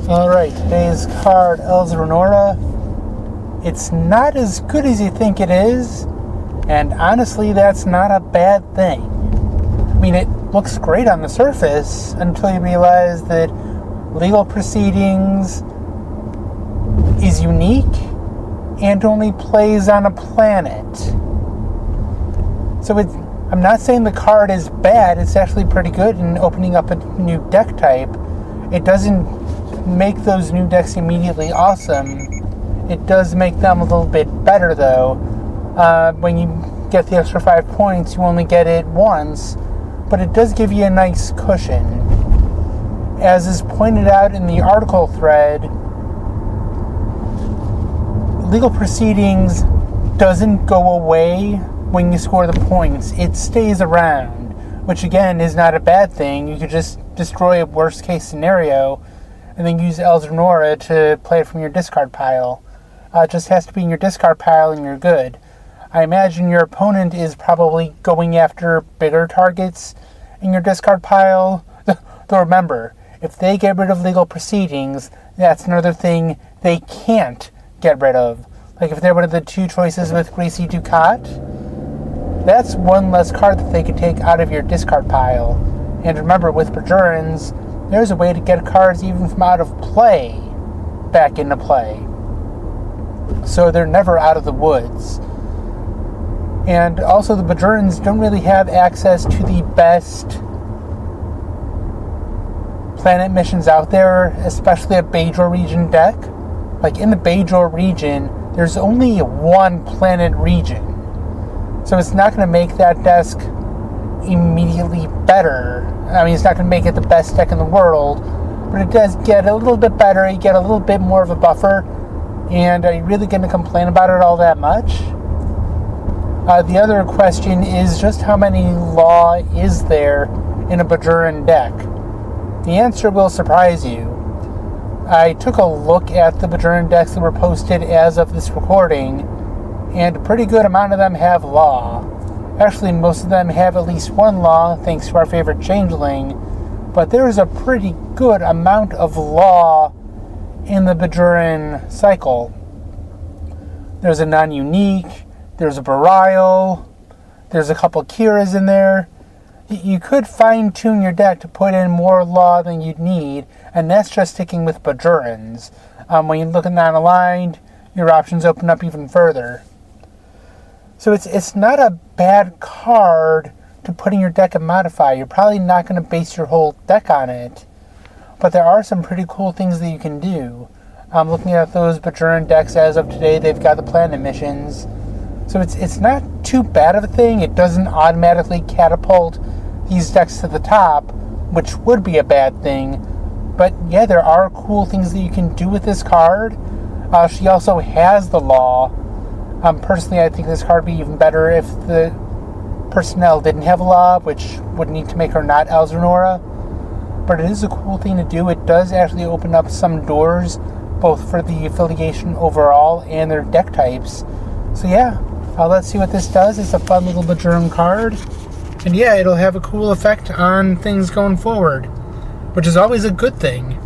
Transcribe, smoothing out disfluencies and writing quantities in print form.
Alright, today's card, Elza. It's not as good as you think it is, and honestly, that's not a bad thing. I mean, it looks great on the surface until you realize that legal proceedings is unique and only plays on a planet. So I'm not saying the card is bad, it's actually pretty good in opening up a new deck type. It doesn't make those new decks immediately awesome. It does make them a little bit better though. When you get the extra 5 points, you only get it once, but it does give you a nice cushion. As is pointed out in the article thread, legal proceedings doesn't go away when you score the points. It stays around, which again is not a bad thing. You could just destroy a worst case scenario and then use Elza to play it from your discard pile. It just has to be in your discard pile and you're good. I imagine your opponent is probably going after bigger targets in your discard pile. Though remember, if they get rid of legal proceedings, that's another thing they can't get rid of. Like if they're one of the two choices with Gracie Ducat, that's one less card that they could take out of your discard pile. And remember, with Bajorans, there's a way to get cards even from out of play back into play. So they're never out of the woods. And also the Bajorans don't really have access to the best planet missions out there, especially a Bajor region deck. Like in the Bajor region, there's only one planet region. So it's not going to make that desk immediately better. I mean, it's not going to make it the best deck in the world, but it does get a little bit better. You get a little bit more of a buffer. And are you really going to complain about it all that much? The other question is just how many law is there in a Bajoran deck? The answer will surprise you. I took a look at the Bajoran decks that were posted as of this recording, and a pretty good amount of them have law. Actually, most of them have at least one law, thanks to our favorite Changeling, but there is a pretty good amount of law in the Bajoran cycle. There's a non-unique, there's a Burial, there's a couple Kiras in there. You could fine-tune your deck to put in more law than you'd need, and that's just sticking with Bajorans. When you look at non-aligned, your options open up even further. So it's not a bad card to put in your deck and modify. You're probably not going to base your whole deck on it, but there are some pretty cool things that you can do. Looking at those Bajoran decks as of today, they've got the planet missions. So it's not too bad of a thing. It doesn't automatically catapult these decks to the top, which would be a bad thing. But yeah, there are cool things that you can do with this card. She also has the law. Personally, I think this card would be even better if the personnel didn't have law, which would need to make her not Elza. But it is a cool thing to do. It does actually open up some doors, both for the affiliation overall and their deck types. So yeah, let's see what this does. It's a fun little Bajoran card. And yeah, it'll have a cool effect on things going forward, which is always a good thing.